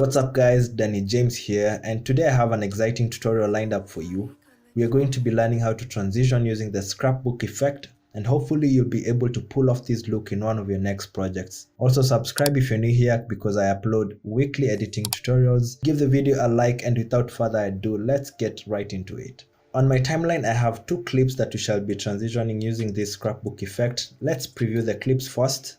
What's up guys, Danny James here, and today I have an exciting tutorial lined up for you. We are going to be learning how to transition using the scrapbook effect, and hopefully you'll be able to pull off this look in one of your next projects. Also subscribe if you're new here because I upload weekly editing tutorials. Give the video a like, and without further ado, let's get right into it. On my timeline I have two clips that we shall be transitioning using this scrapbook effect. Let's preview the clips first.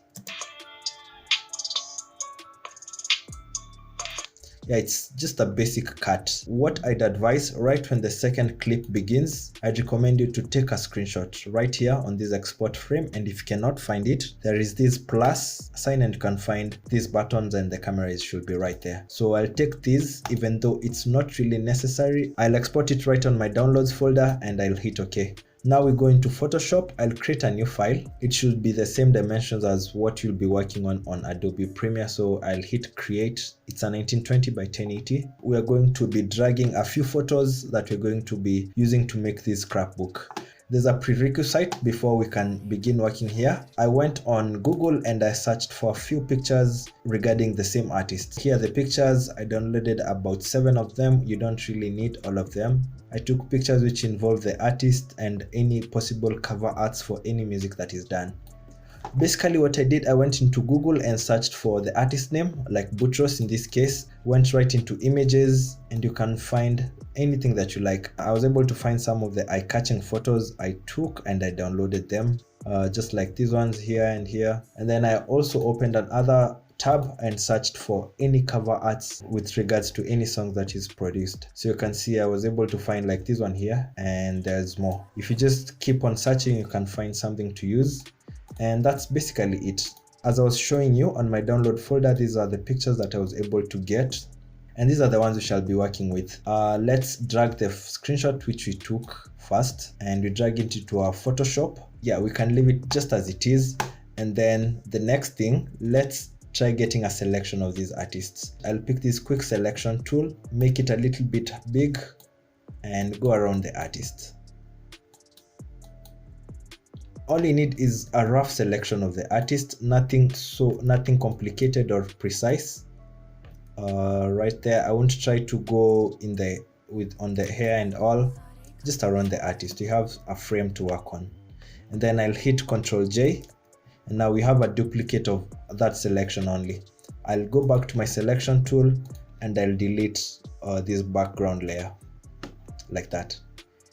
Yeah, it's just a basic cut. What I'd advise, right when the second clip begins, I'd recommend you to take a screenshot right here on this export frame, and if you cannot find it, there is this plus sign and you can find these buttons and the camera should be right there. So I'll take this, even though it's not really necessary. I'll export it right on my downloads folder and I'll hit OK. Now we go into Photoshop. I'll create a new file. It should be the same dimensions as what you'll be working on Adobe Premiere. So I'll hit create. It's a 1920 by 1080. We are going to be dragging a few photos that we're going to be using to make this scrapbook. There's a prerequisite before we can begin working here. I went on Google and I searched for a few pictures regarding the same artist. Here are the pictures. I downloaded about 7 of them. You don't really need all of them. I took pictures which involve the artist and any possible cover arts for any music that is done. Basically what I did, I went into Google and searched for the artist name, like Boutros in this case, went right into images, and you can find anything that you like. I was able to find some of the eye-catching photos I took and I downloaded them, just like these ones here and here. And then I also opened another tab and searched for any cover arts with regards to any song that is produced. So you can see I was able to find like this one here, and there's more. If you just keep on searching, you can find something to use. And that's basically it. As I was showing you on my download folder, these are the pictures that I was able to get, and these are the ones we shall be working with. Let's drag the screenshot which we took first, and we drag it into our Photoshop. Yeah, we can leave it just as it is. And then the next thing, let's try getting a selection of these artists. I'll pick this quick selection tool, make it a little bit big, and go around the artist. All you need is a rough selection of the artist, nothing complicated or precise. Right there, I won't try to go on the hair and all, just around the artist. You have a frame to work on. And then I'll hit Ctrl J, and now we have a duplicate of that selection only. I'll go back to my selection tool and I'll delete this background layer like that.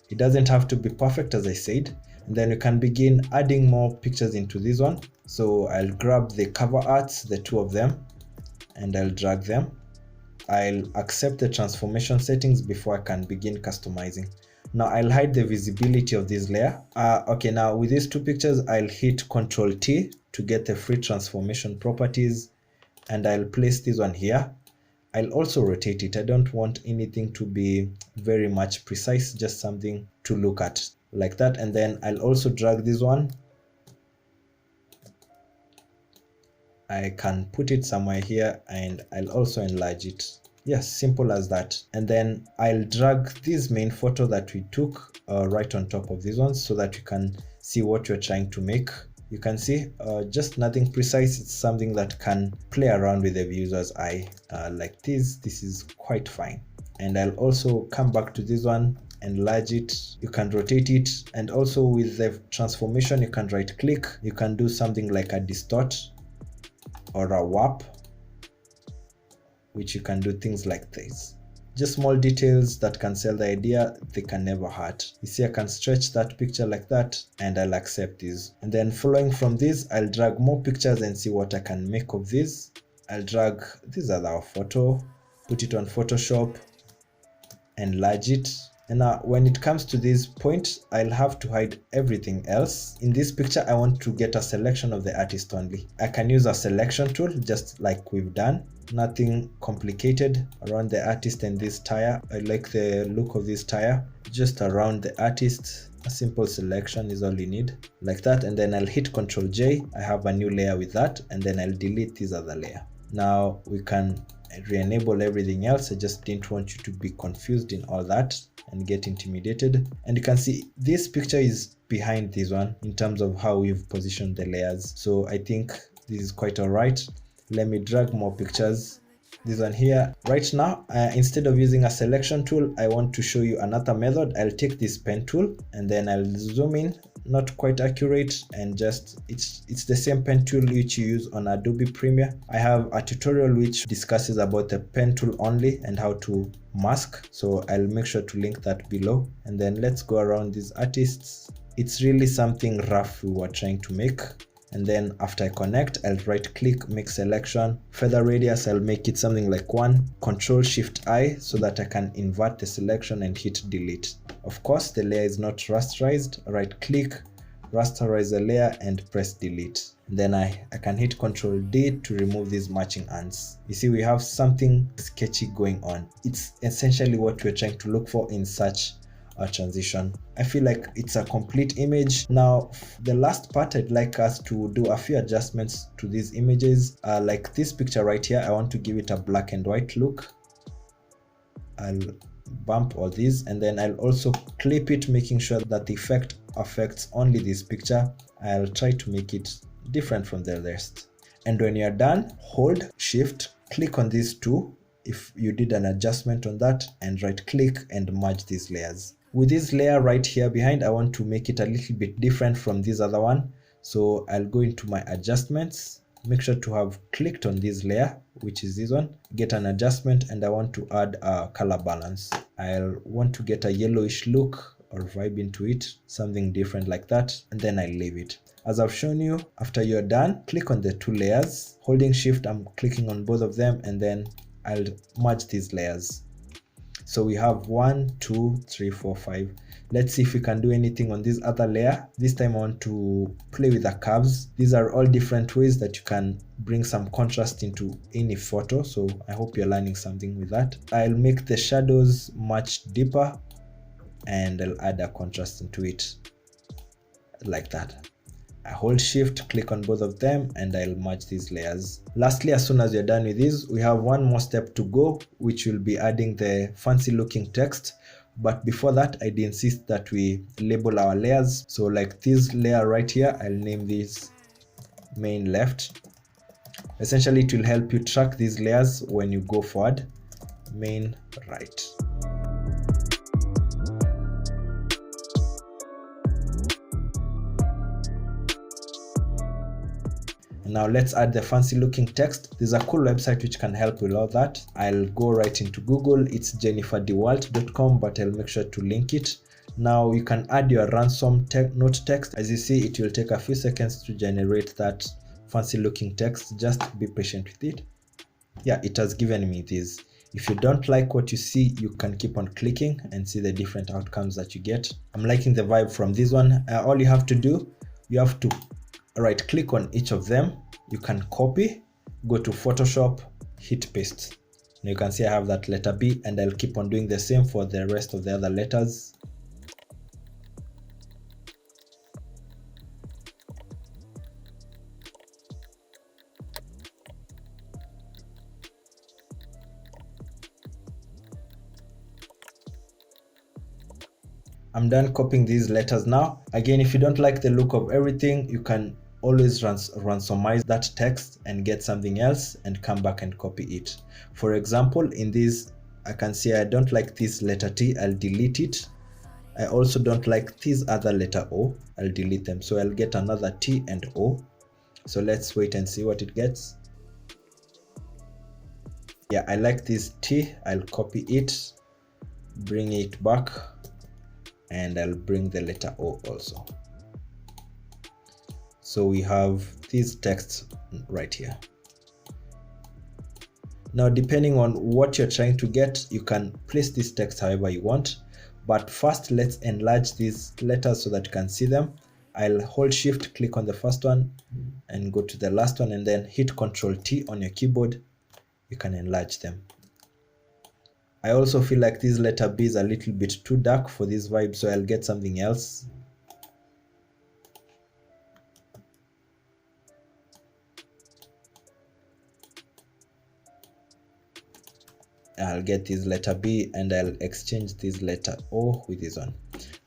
It doesn't have to be perfect, as I said. And then you can begin adding more pictures into this one. So I'll grab the cover arts, the two of them, and I'll drag them. I'll accept the transformation settings before I can begin customizing. Now I'll hide the visibility of this layer. Okay, now with these two pictures, I'll hit Ctrl T to get the free transformation properties, and I'll place this one here. I'll also rotate it. I don't want anything to be very much precise, just something to look at like that. And then I'll also drag this one. I can put it somewhere here, and I'll also enlarge it. Yes, simple as that. And then I'll drag this main photo that we took right on top of these ones so that you can see what you're trying to make. You can see just nothing precise. It's something that can play around with the viewer's eye like this. This is quite fine. And I'll also come back to this one, enlarge it. You can rotate it, and also with the transformation, you can right click. You can do something like a distort or a warp, which you can do things like this. Just small details that can sell the idea, they can never hurt. You see, I can stretch that picture like that, and I'll accept this. And then following from this, I'll drag more pictures and see what I can make of this. I'll drag this other photo, put it on Photoshop, enlarge it. And now when it comes to this point, I'll have to hide everything else. In this picture, I want to get a selection of the artist only. I can use a selection tool just like we've done. Nothing complicated around the artist and this tire. I like the look of this tire. Just around the artist, a simple selection is all you need, like that. And then I'll hit Ctrl J. I have a new layer with that, and then I'll delete this other layer. Now we can re-enable everything else. I just didn't want you to be confused in all that and get intimidated. And you can see this picture is behind this one in terms of how we've positioned the layers. So I think this is quite all right. Let me drag more pictures. this one here. Right now, instead of using a selection tool, I want to show you another method. I'll take this pen tool and then I'll zoom in, not quite accurate, and just it's the same pen tool which you use on Adobe Premiere. I have a tutorial which discusses about the pen tool only and how to mask, so I'll make sure to link that below. And then let's go around these artists. It's really something rough we were trying to make. And then after I connect, I'll right click, make selection, feather radius, I'll make it something like 1, Control Shift I so that I can invert the selection and hit delete. Of course, the layer is not rasterized. Right click, rasterize the layer and press delete. And then I can hit Control D to remove these matching ants. You see, we have something sketchy going on. It's essentially what we're trying to look for in such a transition. I feel like it's a complete image. Now, the last part, I'd like us to do a few adjustments to these images. Like this picture right here, I want to give it a black and white look. I'll bump all these and then I'll also clip it, making sure that the effect affects only this picture. I'll try to make it different from the rest. And when you're done, hold Shift, click on these two if you did an adjustment on that, and right click and merge these layers. With this layer right here behind, I want to make it a little bit different from this other one. So I'll go into my adjustments, make sure to have clicked on this layer, which is this one, get an adjustment, and I want to add a color balance. I'll want to get a yellowish look or vibe into it, something different like that, and then I leave it. As I've shown you, after you're done, click on the two layers, holding Shift, I'm clicking on both of them, and then I'll merge these layers. So we have 1, 2, 3, 4, 5. Let's see if we can do anything on this other layer. This time I want to play with the curves. These are all different ways that you can bring some contrast into any photo. So I hope you're learning something with that. I'll make the shadows much deeper and I'll add a contrast into it like that. I hold Shift, click on both of them, and I'll merge these layers. Lastly, as soon as you're done with this, we have one more step to go, which will be adding the fancy looking text. But before that, I'd insist that we label our layers. So like this layer right here, I'll name this main left. Essentially, it will help you track these layers when you go forward. Main right. Now let's add the fancy looking text. There's a cool website which can help with all that. I'll go right into Google. It's jenniferdewalt.com, but I'll make sure to link it. Now you can add your Ransom note text. As you see, it will take a few seconds to generate that fancy looking text. Just be patient with it. Yeah, it has given me this. If you don't like what you see, you can keep on clicking and see the different outcomes that you get. I'm liking the vibe from this one. All you have to do, you have to right click on each of them. You can copy, go to Photoshop, hit paste. Now you can see I have that letter B, and I'll keep on doing the same for the rest of the other letters. I'm done copying these letters now. Again, if you don't like the look of everything, you can always ransomize that text and get something else and come back and copy it. For example, in this, I can see I don't like this letter T, I'll delete it. I also don't like this other letter O, I'll delete them. So I'll get another T and O. So let's wait and see what it gets. Yeah, I like this T, I'll copy it, bring it back, and I'll bring the letter O also. So we have this text right here. Now, depending on what you're trying to get, you can place this text however you want. But first, let's enlarge these letters so that you can see them. I'll hold Shift, click on the first one and go to the last one, and then hit Ctrl T on your keyboard. You can enlarge them. I also feel like this letter B is a little bit too dark for this vibe, so I'll get something else. I'll get this letter B and I'll exchange this letter O with this one.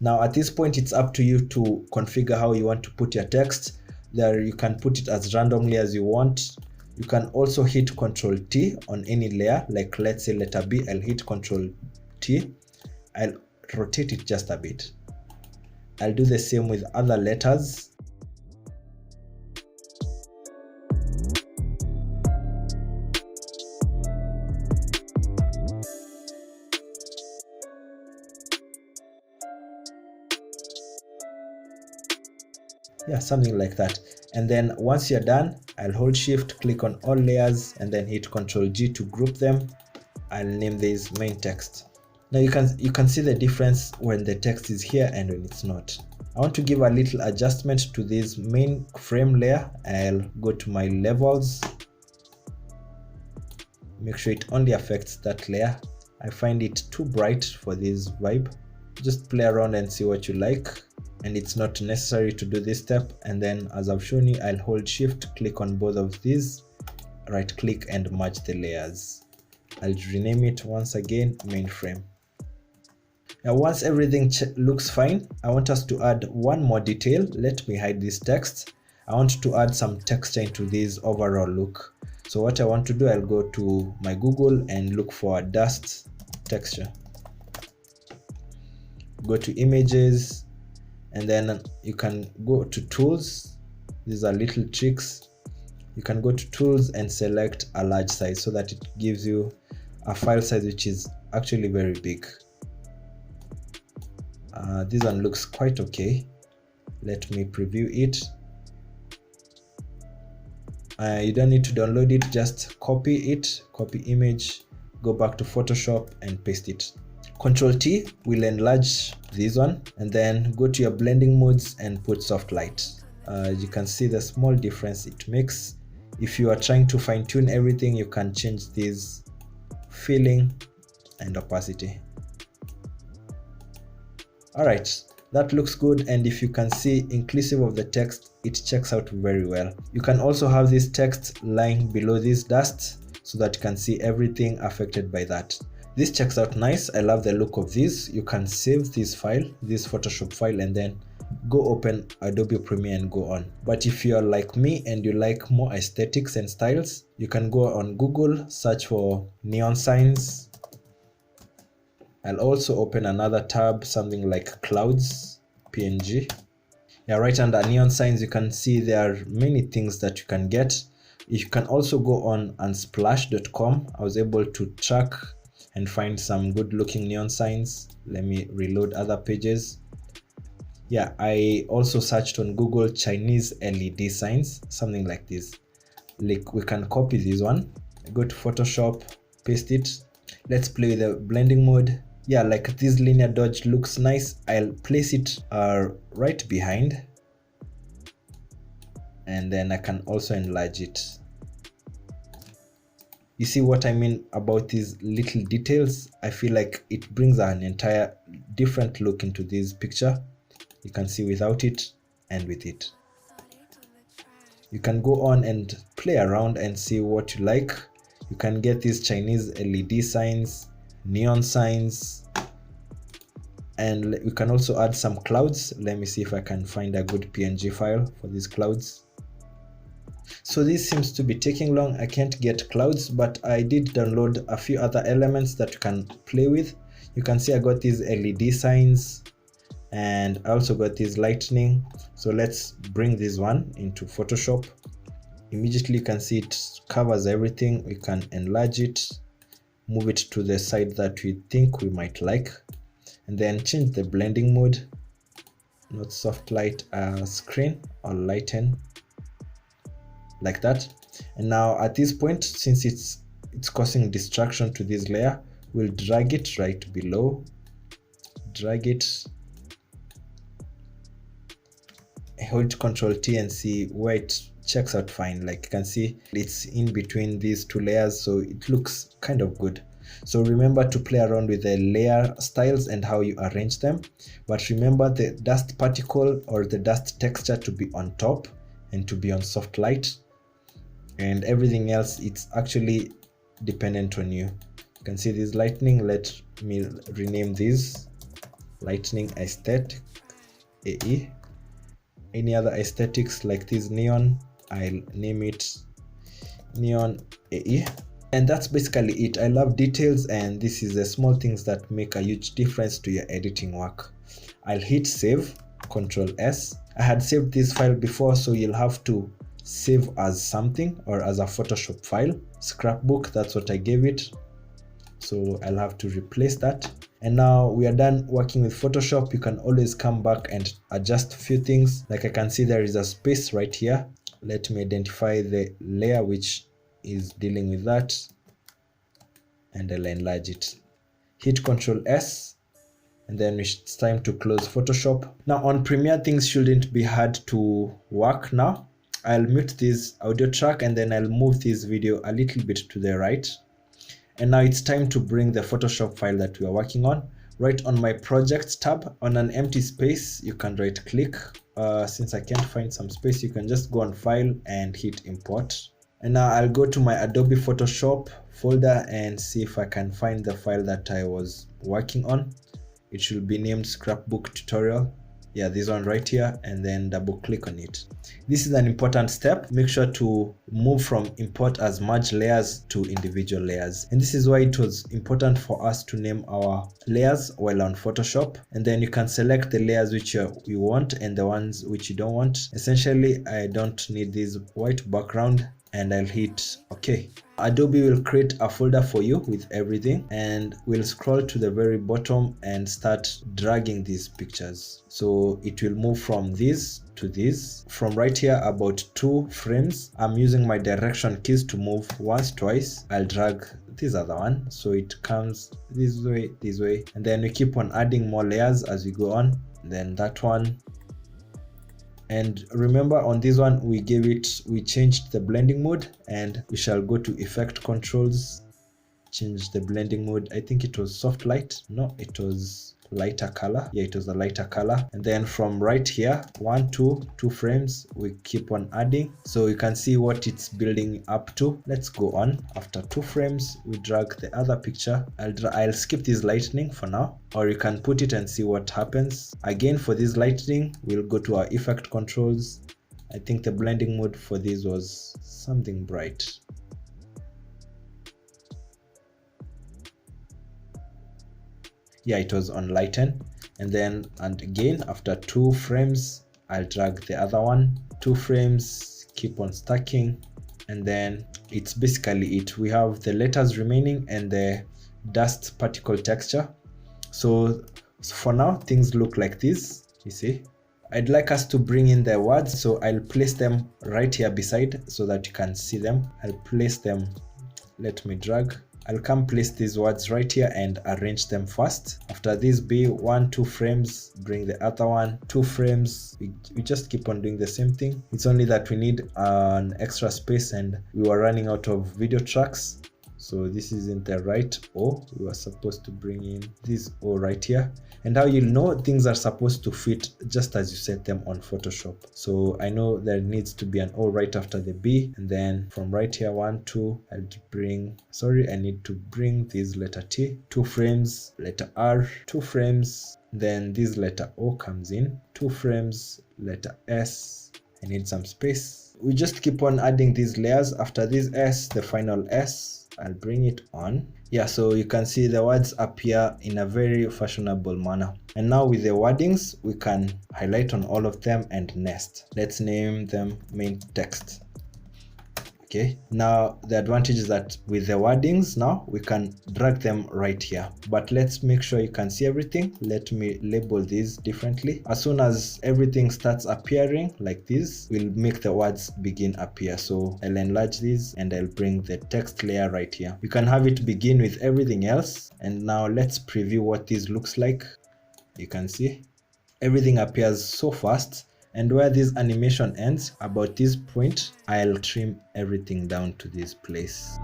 Now at this point, it's up to you to configure how you want to put your text. There you can put it as randomly as you want. You can also hit Ctrl T on any layer, like let's say letter B, I'll hit Ctrl T, I'll rotate it just a bit. I'll do the same with other letters. Yeah, something like that. And then once you're done, I'll hold shift, click on all layers, and then hit Ctrl G to group them. I'll name this main text. Now you can see the difference when the text is here and when it's not. I want to give a little adjustment to this main frame layer. I'll go to my levels, make sure it only affects that layer. I find it too bright for this vibe. Just play around and see what you like. And it's not necessary to do this step. And then as I've shown you, I'll hold shift, click on both of these, right click and merge the layers. I'll rename it once again mainframe. Now once everything looks fine, I want us to add one more detail. Let me hide this text. I want to add some texture into this overall look. So what I want to do, I'll go to my Google and look for a dust texture. Go to images, and then you can go to tools. These are little tricks. You can go to tools and select a large size so that it gives you a file size which is actually very big. This one looks quite okay. Let me preview it. You don't need to download it, just copy it, copy image, go back to Photoshop and paste it. Ctrl T will enlarge this one, and then go to your blending modes and put soft light. You can see the small difference it makes. If you are trying to fine tune everything, you can change this filling and opacity. Alright, that looks good, and if you can see, inclusive of the text, it checks out very well. You can also have this text lying below this dust so that you can see everything affected by that. This checks out nice. I love the look of this. You can save this file, this Photoshop file, and then go open Adobe Premiere and go on. But if you're like me and you like more aesthetics and styles, you can go on Google, search for neon signs. I'll also open another tab, something like clouds, PNG. Yeah, right under neon signs, you can see there are many things that you can get. You can also go on unsplash.com. I was able to track and find some good looking neon signs. Let me reload other pages. Yeah, I also searched on Google Chinese LED signs, something like this. Like we can copy this one, go to Photoshop, paste it. Let's play with the blending mode. Yeah, like this linear dodge looks nice. I'll place it right behind, and then I can also enlarge it. You see what I mean about these little details? I feel like it brings an entire different look into this picture. You can see without it and with it. You can go on and play around and see what you like. You can get these Chinese LED signs, neon signs, and we can also add some clouds. Let me see if I can find a good PNG file for these clouds. So this seems to be taking long. I can't get clouds, but I did download a few other elements that you can play with. You can see I got these LED signs, and I also got this lightning. So let's bring this one into Photoshop. Immediately you can see it covers everything. We can enlarge it, move it to the side that we think we might like, and then change the blending mode, not soft light, screen or lighten, like that. And now at this point, since it's causing distraction to this layer, we'll drag it right below, drag it, hold Ctrl T and see where it checks out fine. Like you can see it's in between these two layers, so it looks kind of good. So remember to play around with the layer styles and how you arrange them, but remember the dust particle or the dust texture to be on top and to be on soft light, and everything else it's actually dependent on you. You can see this lightning. Let me rename this lightning aesthetic AE. Any other aesthetics like this neon, I'll name it neon AE. And that's basically it. I love details, and this is the small things that make a huge difference to your editing work. I'll hit save, Control S. I had saved this file before, so you'll have to save as something or as a Photoshop file. Scrapbook, that's what I gave it. So I'll have to replace that. And now we are done working with Photoshop. You can always come back and adjust a few things. Like I can see there is a space right here. Let me identify the layer which is dealing with that, and I'll enlarge it. Hit Ctrl S, and then it's time to close Photoshop. Now on Premiere, things shouldn't be hard to work now. I'll mute this audio track, and then I'll move this video a little bit to the right. And now it's time to bring the Photoshop file that we are working on. Right on my Projects tab, on an empty space, you can right click. Since I can't find some space, you can just go on File and hit Import. And now I'll go to my Adobe Photoshop folder and see if I can find the file that I was working on. It should be named Scrapbook Tutorial. Yeah, this one right here, and then double click on it. This is an important step. Make sure to move from import as merge layers to individual layers. And this is why it was important for us to name our layers while on Photoshop. And then you can select the layers which you want and the ones which you don't want. Essentially, I don't need this white background, and I'll hit OK. Adobe will create a folder for you with everything, and we'll scroll to the very bottom and start dragging these pictures. So it will move from this to this. From right here, about 2 frames, I'm using my direction keys to move once, twice. I'll drag this other one so it comes this way, and then we keep on adding more layers as we go on. Then that one. And remember, on this one, we changed the blending mode, and we shall go to Effect Controls, change the blending mode. I think it was soft light. No, it was lighter color. Yeah, it was a lighter color. And then from right here, 2 frames, we keep on adding. So you can see what it's building up to. Let's go on. After 2 frames, we drag the other picture. I'll skip this lightning for now, or you can put it and see what happens. Again, for this lightning, we'll go to our Effect Controls. I think the blending mode for this was something bright. Yeah, it was on lighten. And again, after 2 frames, I'll drag the other one. 2 frames, keep on stacking, and then it's basically it. We have the letters remaining and the dust particle texture. So for now, things look like this. You see, I'd like us to bring in the words, so I'll place them right here beside so that you can see them. I'll place them. Let me drag. I'll come place these words right here and arrange them first. After this, 2 frames, bring the other one, 2 frames. We just keep on doing the same thing. It's only that we need an extra space and we were running out of video tracks. So this isn't the right O. We were supposed to bring in this O right here. And how you'll know things are supposed to fit just as you set them on Photoshop. So I know there needs to be an O right after the B. And then from right here, 1, 2, I need to bring this letter T, 2 frames, letter R, 2 frames. Then this letter O comes in, 2 frames, letter S. I need some space. We just keep on adding these layers. After this S, the final S, I'll bring it on. Yeah, so you can see the words appear in a very fashionable manner. And now with the wordings, we can highlight on all of them and nest. Let's name them main text. Okay, now the advantage is that with the wordings now we can drag them right here, but let's make sure you can see everything. Let me label these differently. As soon as everything starts appearing like this, we'll make the words begin appear. So I'll enlarge these and I'll bring the text layer right here. You can have it begin with everything else. And now let's preview what this looks like. You can see everything appears so fast. And where this animation ends, about this point, I'll trim everything down to this place.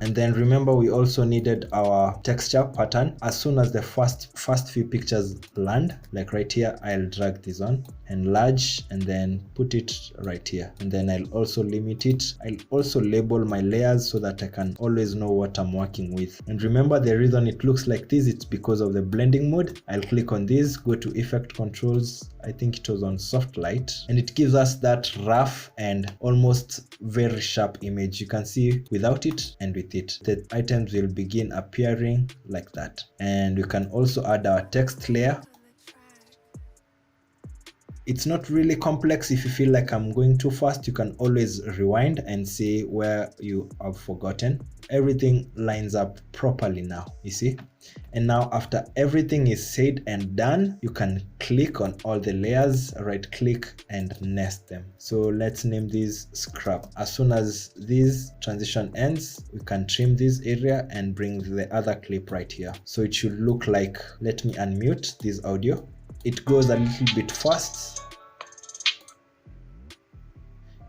And And then remember, we also needed our texture pattern. As soon as the first few pictures land, like right here, I'll drag this on, enlarge, and then put it right here. And then I'll also limit it. I'll also label my layers so that I can always know what I'm working with. And remember, the reason it looks like this, it's because of the blending mode. I'll click on this, go to effect controls. I think it was on soft light, and it gives us that rough and almost very sharp image. You can see without it and with it, the items will begin appearing like that. And we can also add our text layer. It's not really complex. If you feel like I'm going too fast, you can always rewind and see where you have forgotten. Everything lines up properly now, you see. And now after everything is said and done, you can click on all the layers, right click and nest them. So let's name this scrap. As soon as this transition ends, we can trim this area and bring the other clip right here. So it should look like, let me unmute this audio. It goes a little bit fast,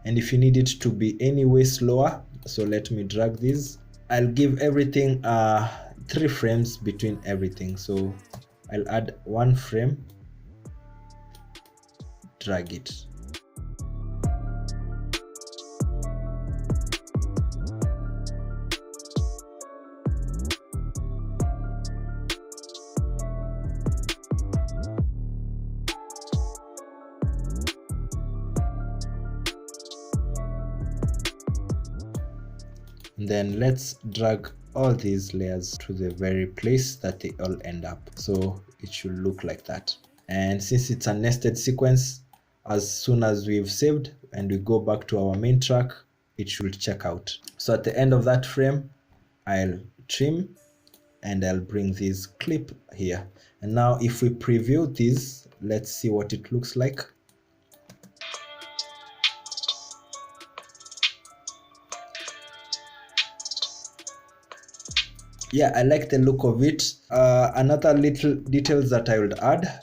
and if you need it to be any way slower, so let me drag this. I'll give everything 3 frames between everything, so I'll add 1 frame, drag it. And then let's drag all these layers to the very place that they all end up. So it should look like that. And since it's a nested sequence, as soon as we've saved and we go back to our main track, it should check out. So at the end of that frame, I'll trim and I'll bring this clip here. And now if we preview this, let's see what it looks like. Yeah, I like the look of it. Another little details that I would add,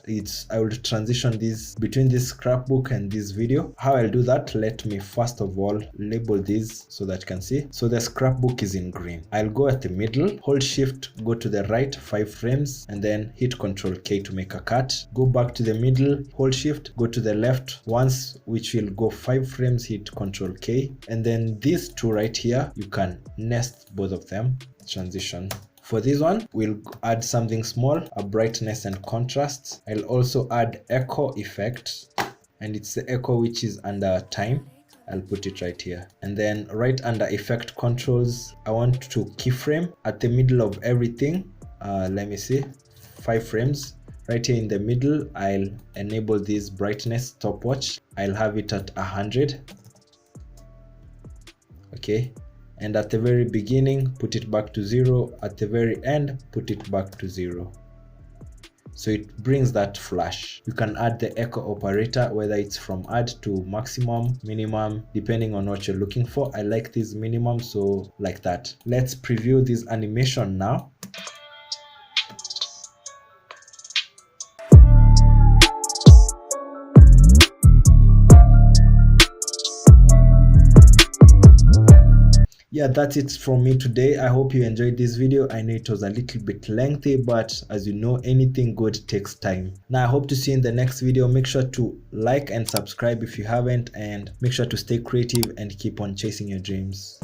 I would transition this between this scrapbook and this video. How I'll do that, let me first of all label this so that you can see. So the scrapbook is in green. I'll go at the middle, hold shift, go to the right 5 frames, and then hit Ctrl K to make a cut. Go back to the middle, hold shift, go to the left once, which will go 5 frames, hit Ctrl K. And then these 2 right here, you can nest both of them. Transition. For this one, we'll add something small, a brightness and contrast. I'll also add echo effect, and it's the echo which is under time. I'll put it right here. And then right under effect controls, I want to keyframe at the middle of everything. Let me see, 5 frames. Right here in the middle, I'll enable this brightness stopwatch. I'll have it at 100. Okay. And at the very beginning, put it back to 0. At the very end, put it back to 0. So it brings that flash. You can add the echo operator, whether it's from add to maximum, minimum, depending on what you're looking for. I like this minimum, so like that. Let's preview this animation now. Yeah, that's it from me today. I hope you enjoyed this video. I know it was a little bit lengthy, but as you know, anything good takes time. Now I hope to see you in the next video. Make sure to like and subscribe if you haven't, and make sure to stay creative and keep on chasing your dreams.